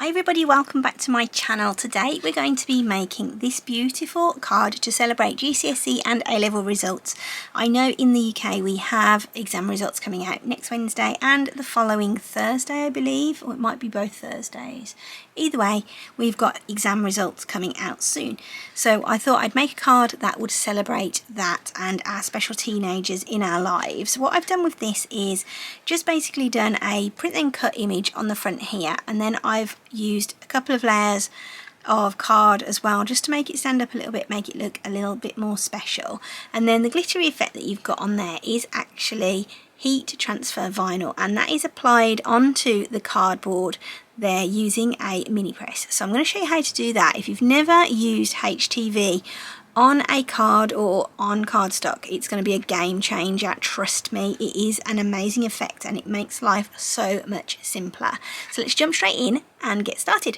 Hi everybody, welcome back to my channel. Today we're going to be making this beautiful card to celebrate GCSE and A-level results. I know in the UK we have exam results coming out next Wednesday and the following Thursday, I believe, or it might be both Thursdays. Either way, we've got exam results coming out soon. So I thought I'd make a card that would celebrate that and our special teenagers in our lives. What I've done with this is just basically done a print and cut image on the front here, and then I've used a couple of layers of card as well, just to make it stand up a little bit, make it look a little bit more special. And then the glittery effect that you've got on there is actually heat transfer vinyl, and that is applied onto the cardboard there using a mini press. So I'm going to show you how to do that. If you've never used HTV on a card or on cardstock, it's going to be a game changer. Trust me, it is an amazing effect and it makes life so much simpler. So let's jump straight in and get started.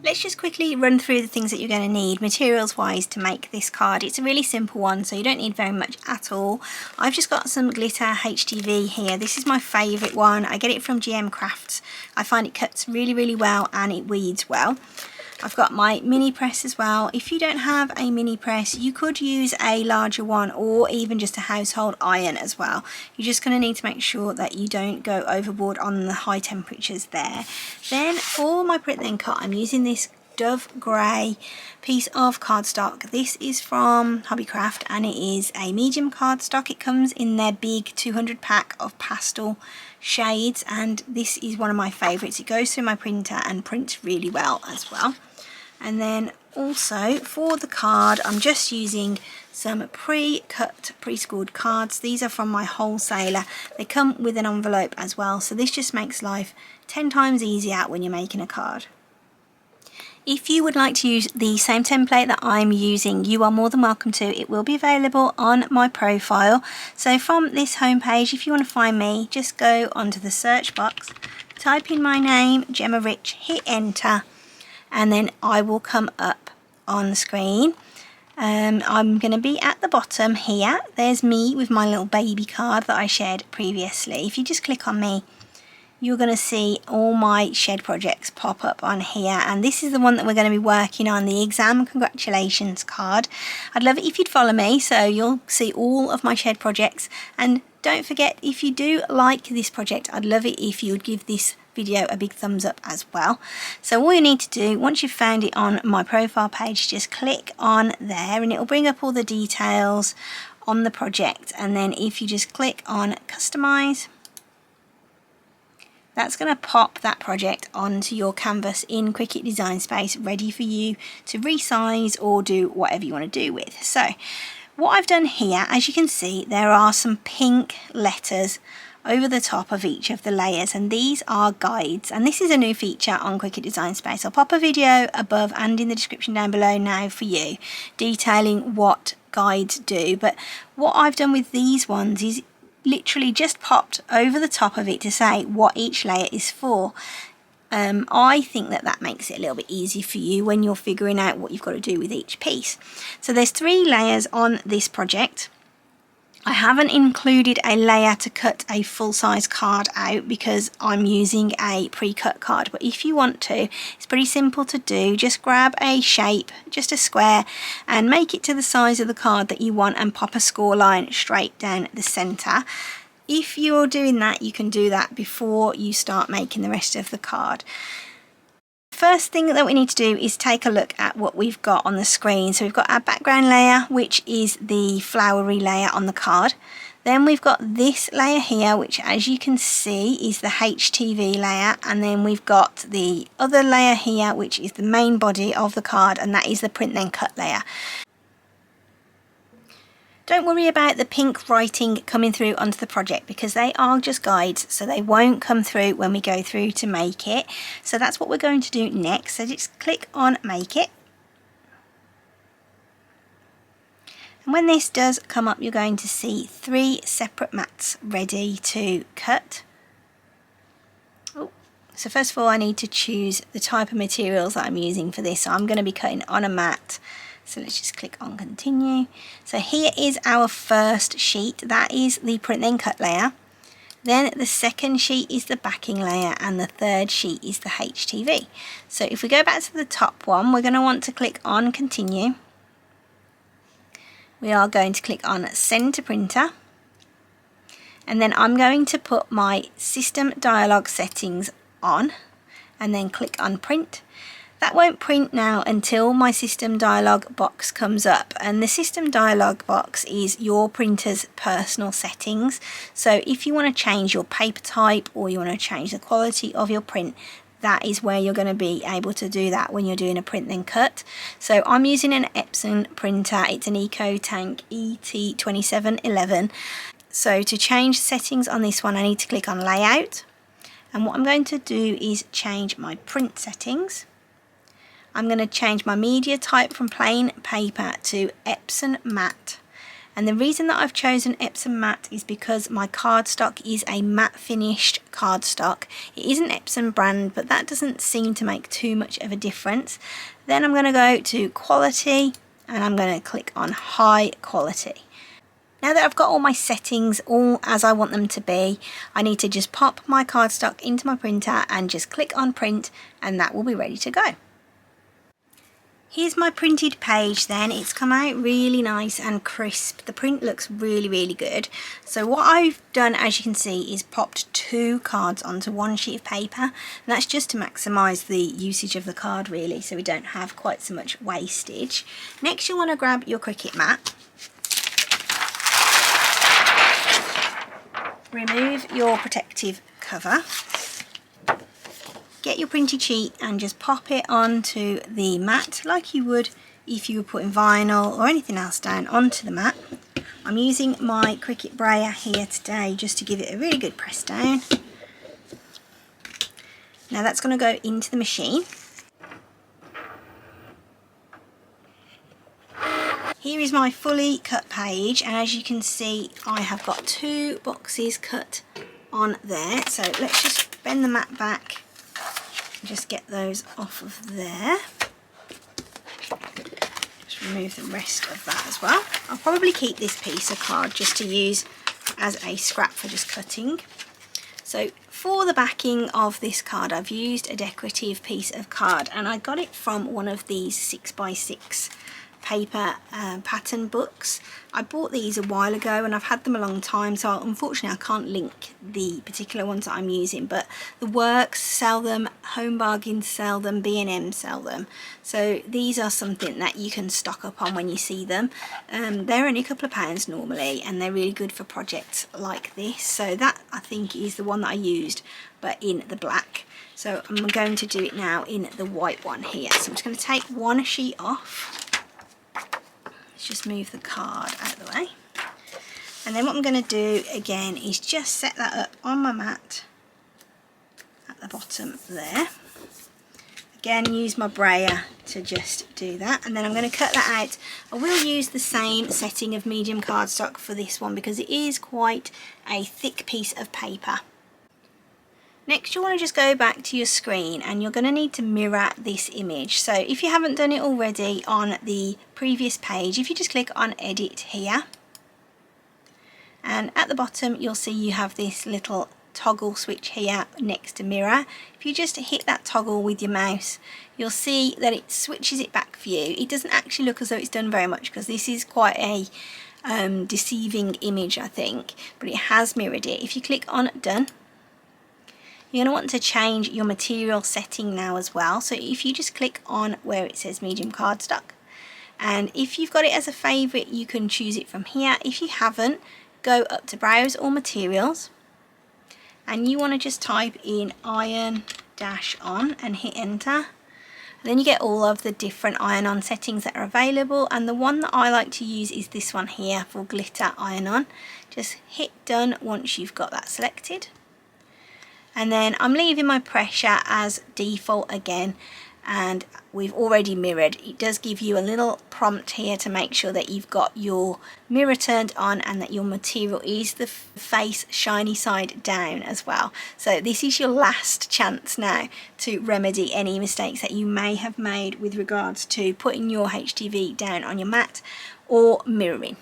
Let's just quickly run through the things that you're going to need materials wise to make this card. It's a really simple one, so you don't need very much at all. I've just got some glitter HTV here. This is my favourite one. I get it from GM Crafts. I find it cuts really well and it weeds well. I've got my mini press as well. If you don't have a mini press, you could use a larger one or even just a household iron as well. You're just going to need to make sure that you don't go overboard on the high temperatures there. Then for my print and cut, I'm using this Dove Grey piece of cardstock. This is from Hobbycraft and it is a medium cardstock. It comes in their big 200 pack of pastel shades, and this is one of my favourites. It goes through my printer and prints really well as well. And then also for the card, I'm just using some pre-cut, pre-scored cards. These are from my wholesaler. They come with an envelope as well, so this just makes life 10 times easier when you're making a card. If you would like to use the same template that I'm using, you are more than welcome to. It will be available on my profile. So from this homepage, if you want to find me, just go onto the search box, type in my name, Gemma Rich, hit enter, and then I will come up on the screen. I'm going to be at the bottom here. There's me with my little baby card that I shared previously. If you just click on me, you're going to see all my shed projects pop up on here, and this is the one that we're going to be working on, the exam congratulations card. I'd love it if you'd follow me so you'll see all of my shed projects, and don't forget, if you do like this project, I'd love it if you would give this video a big thumbs up as well. So all you need to do, once you've found it on my profile page, just click on there and it will bring up all the details on the project, and then if you just click on customize, that's going to pop that project onto your canvas in Cricut Design Space, ready for you to resize or do whatever you want to do with. So what I've done here, as you can see, there are some pink letters over the top of each of the layers, and these are guides, and this is a new feature on Cricut Design Space. I'll pop a video above and in the description down below now for you, detailing what guides do. But what I've done with these ones is literally just popped over the top of it to say what each layer is for. I think that makes it a little bit easy for you when you're figuring out what you've got to do with each piece. So there's 3 layers on this project. I haven't included a layer to cut a full-size card out because I'm using a pre-cut card, but if you want to, it's pretty simple to do. Just grab a shape, just a square, and make it to the size of the card that you want and pop a score line straight down the center. If you're doing that, you can do that before you start making the rest of the card. First thing that we need to do is take a look at what we've got on the screen. So we've got our background layer, which is the flowery layer on the card. Then we've got this layer here, which as you can see is the HTV layer, and then we've got the other layer here, which is the main body of the card, and that is the print then cut layer. Don't worry about the pink writing coming through onto the project because they are just guides, so they won't come through when we go through to make it. So that's what we're going to do next. So just click on make it. And when this does come up, you're going to see 3 separate mats ready to cut. So first of all, I need to choose the type of materials that I'm using for this. So I'm going to be cutting on a mat. So let's just click on continue. So here is our first sheet. That is the print then cut layer. Then the second sheet is the backing layer and the third sheet is the HTV. So if we go back to the top one, we're going to want to click on continue. We are going to click on send to printer. And then I'm going to put my system dialog settings on and then click on print. That won't print now until my system dialog box comes up, and the system dialog box is your printer's personal settings. So if you want to change your paper type or you want to change the quality of your print, that is where you're going to be able to do that when you're doing a print then cut. So I'm using an Epson printer. It's an EcoTank ET2711. So to change settings on this one, I need to click on layout, and what I'm going to do is change my print settings. I'm going to change my media type from plain paper to Epson matte, and the reason that I've chosen Epson matte is because my cardstock is a matte finished cardstock. It is an Epson brand, but that doesn't seem to make too much of a difference. Then I'm going to go to quality and I'm going to click on high quality. Now that I've got all my settings all as I want them to be, I need to just pop my cardstock into my printer and just click on print, and that will be ready to go. Here's my printed page then. It's come out really nice and crisp. The print looks really good. So what I've done, as you can see, is popped 2 cards onto one sheet of paper, and that's just to maximise the usage of the card really, so we don't have quite so much wastage. Next you want to grab your Cricut mat, remove your protective cover, get your printed sheet and just pop it onto the mat like you would if you were putting vinyl or anything else down onto the mat. I'm using my Cricut Brayer here today just to give it a really good press down. Now that's going to go into the machine. Here is my fully cut page, and as you can see I have got 2 boxes cut on there. So let's just bend the mat back and just get those off of there. Just remove the rest of that as well. I'll probably keep this piece of card just to use as a scrap for just cutting. So for the backing of this card I've used a decorative piece of card, and I got it from one of these 6x6 paper pattern books. I bought these a while ago and I've had them a long time, so unfortunately I can't link the particular ones that I'm using, but the Works sell them, Home Bargains sell them, B&M sell them. So these are something that you can stock up on when you see them. They're only a couple of pounds normally, and they're really good for projects like this. So that I think is the one that I used, but in the black. So I'm going to do it now in the white one here. So I'm just going to take one sheet off. Just move the card out of the way, and then what I'm going to do again is just set that up on my mat at the bottom there. Again, use my brayer to just do that, and then I'm going to cut that out. I will use the same setting of medium cardstock for this one because it is quite a thick piece of paper. Next you want to just go back to your screen and you're going to need to mirror this image. So if you haven't done it already on the previous page, if you just click on edit here, and at the bottom you'll see you have this little toggle switch here next to mirror. If you just hit that toggle with your mouse, you'll see that it switches it back for you. It doesn't actually look as though it's done very much because this is quite a deceiving image I think, but it has mirrored it. If you click on done, you're going to want to change your material setting now as well. So if you just click on where it says medium cardstock, and if you've got it as a favourite you can choose it from here. If you haven't, go up to browse all materials and you want to just type in iron-on and hit enter. And then you get all of the different iron-on settings that are available, and the one that I like to use is this one here for glitter iron-on. Just hit done once you've got that selected. And then I'm leaving my pressure as default again, and we've already mirrored. It does give you a little prompt here to make sure that you've got your mirror turned on and that your material is the face shiny side down as well. So this is your last chance now to remedy any mistakes that you may have made with regards to putting your HTV down on your mat or mirroring.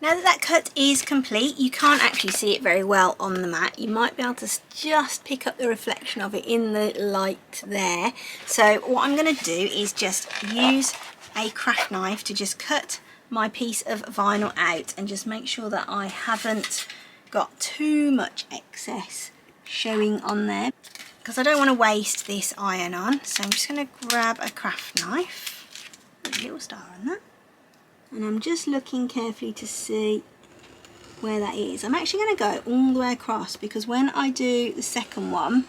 Now that that cut is complete, you can't actually see it very well on the mat. You might be able to just pick up the reflection of it in the light there. So what I'm going to do is just use a craft knife to just cut my piece of vinyl out and just make sure that I haven't got too much excess showing on there, because I don't want to waste this iron on. So I'm just going to grab a craft knife, a little star on that. And I'm just looking carefully to see where that is. I'm actually going to go all the way across, because when I do the second one,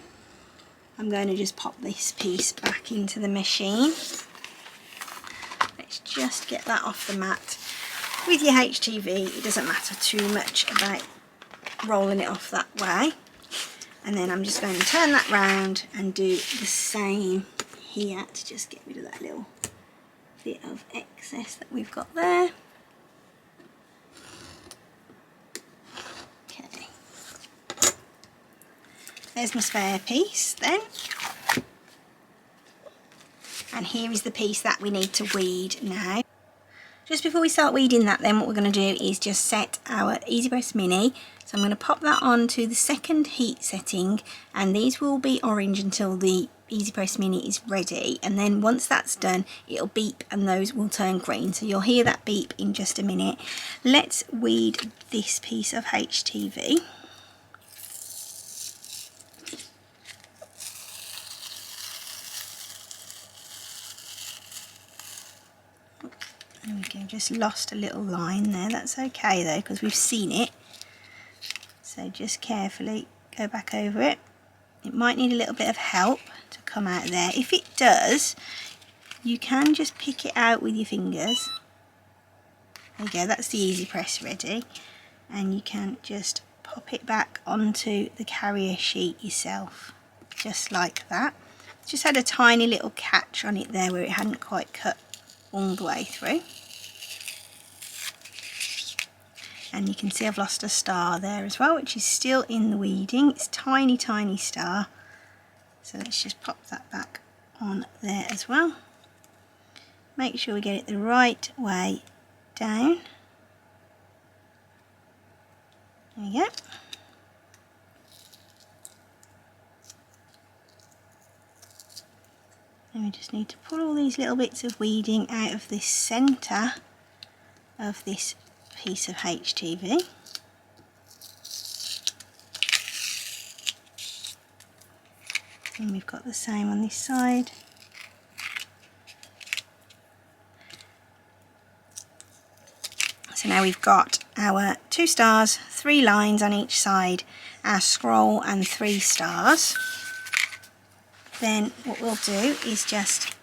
I'm going to just pop this piece back into the machine. Let's just get that off the mat. With your HTV, it doesn't matter too much about rolling it off that way. And then I'm just going to turn that round and do the same here to just get rid of that little bit of excess that we've got there. Okay, there's my spare piece then, and here is the piece that we need to weed now. Just before we start weeding that then, what we're going to do is just set our Easy Press Mini. So I'm going to pop that on to the second heat setting, and these will be orange until the Easy Press Mini is ready, and then once that's done it'll beep and those will turn green, so you'll hear that beep in just a minute. Let's weed this piece of HTV. There we go, just lost a little line there. That's okay though, because we've seen it. So just carefully go back over it. It might need a little bit of help to come out there. If it does, you can just pick it out with your fingers. There you go, that's the Easy Press ready. And you can just pop it back onto the carrier sheet yourself, just like that. Just had a tiny little catch on it there where it hadn't quite cut all the way through. And you can see I've lost a star there as well, which is still in the weeding. It's tiny, tiny star. So let's just pop that back on there as well. Make sure we get it the right way down. There you go. And we just need to pull all these little bits of weeding out of this centre of this piece of HTV. And we've got the same on this side. So now we've got our 2 stars, 3 lines on each side, our scroll and 3 stars. Then what we'll do is just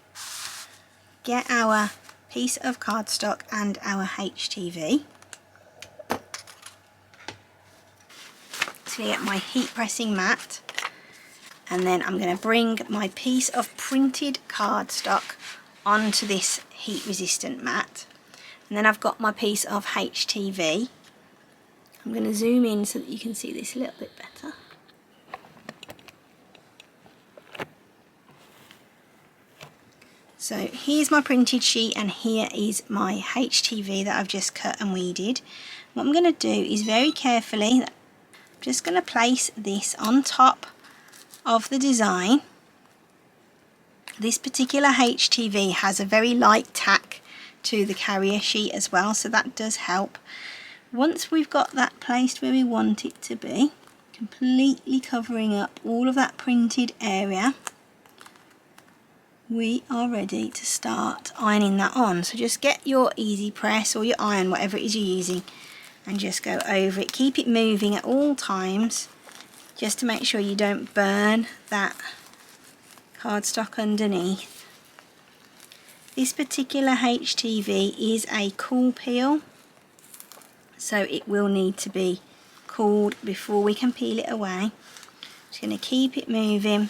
get our piece of cardstock and our HTV. So get my heat pressing mat, and then I'm going to bring my piece of printed cardstock onto this heat resistant mat, and then I've got my piece of HTV. I'm going to zoom in so that you can see this a little bit better. So here's my printed sheet, and here is my HTV that I've just cut and weeded. What I'm going to do is very carefully, I'm just going to place this on top of the design. This particular HTV has a very light tack to the carrier sheet as well, so that does help. Once we've got that placed where we want it to be, completely covering up all of that printed area, we are ready to start ironing that on. So just get your Easy Press or your iron, whatever it is you're using, and just go over it. Keep it moving at all times, just to make sure you don't burn that cardstock underneath. This particular HTV is a cool peel, so it will need to be cooled before we can peel it away. Just going to keep it moving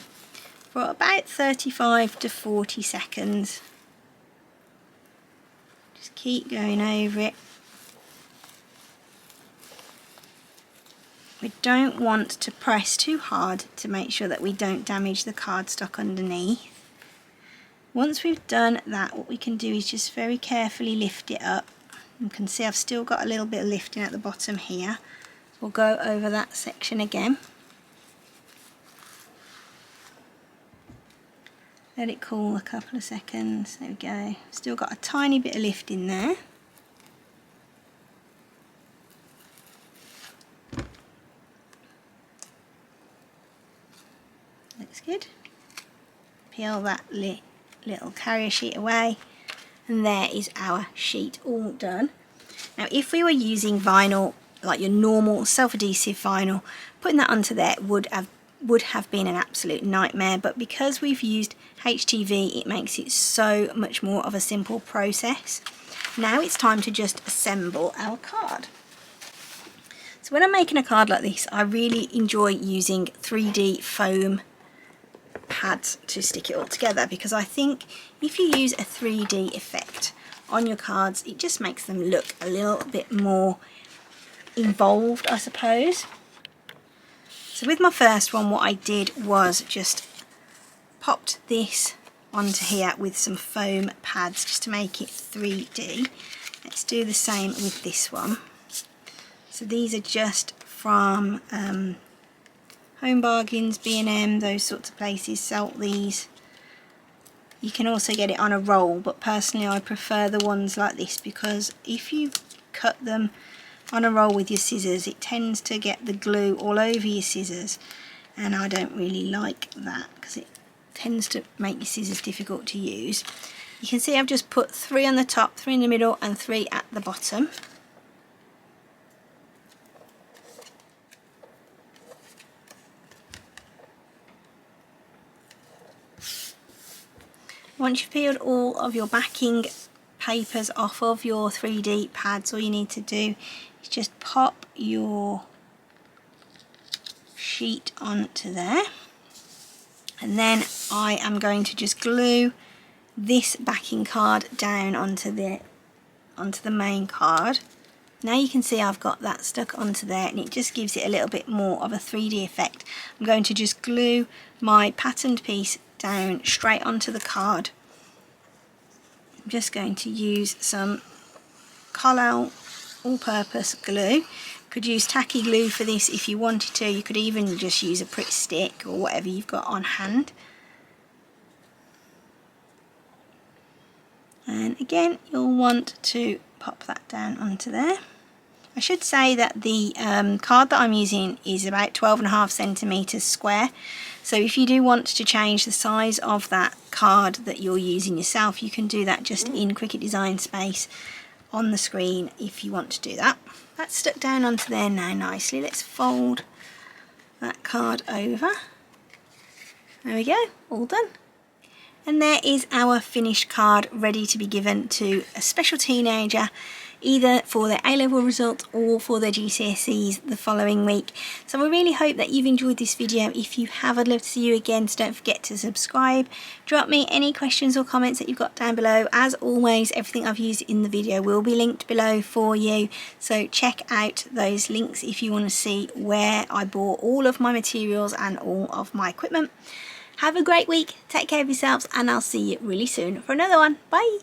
for about 35 to 40 seconds. Just keep going over it. We don't want to press too hard to make sure that we don't damage the cardstock underneath. Once we've done that, what we can do is just very carefully lift it up, You can see I've still got a little bit of lifting at the bottom here. We'll go over that section again. Let it cool a couple of seconds. There we go. Still got a tiny bit of lift in there. Looks good. Peel that little carrier sheet away, and there is our sheet all done. Now if we were using vinyl, like your normal self-adhesive vinyl, putting that onto there would have been an absolute nightmare, but because we've used HTV, it makes it so much more of a simple process. Now it's time to just assemble our card. So when I'm making a card like this, I really enjoy using 3D foam pads to stick it all together, because I think if you use a 3D effect on your cards, it just makes them look a little bit more involved, I suppose. So with my first one, what I did was just popped this onto here with some foam pads just to make it 3D. Let's do the same with this one. So these are just from Home Bargains, B&M, those sorts of places sell these. You can also get it on a roll, but personally I prefer the ones like this, because if you cut them on a roll with your scissors, it tends to get the glue all over your scissors, and I don't really like that because it tends to make your scissors difficult to use. You can see I've just put 3 on the top, 3 in the middle and 3 at the bottom. Once you've peeled all of your backing papers off of your 3D pads, all you need to do is just pop your sheet onto there, and then I am going to just glue this backing card down onto the main card. Now you can see I've got that stuck onto there, and it just gives it a little bit more of a 3D effect. I'm going to just glue my patterned piece down straight onto the card. I'm just going to use some Collall all-purpose glue. Could use tacky glue for this if you wanted to. You could even just use a Pritt stick or whatever you've got on hand. And again, you'll want to pop that down onto there. I should say that the card that I'm using is about 12.5 centimeters square. So if you do want to change the size of that card that you're using yourself, you can do that just in Cricut Design Space on the screen if you want to do that. That's stuck down onto there now nicely. Let's fold that card over. There we go, all done. And there is our finished card, ready to be given to a special teenager, either for their A-level results or for their GCSEs the following week. So I really hope that you've enjoyed this video. If you have, I'd love to see you again, so don't forget to subscribe. Drop me any questions or comments that you've got down below. As always, everything I've used in the video will be linked below for you, so check out those links if you want to see where I bought all of my materials and all of my equipment. Have a great week, take care of yourselves, and I'll see you really soon for another one. Bye!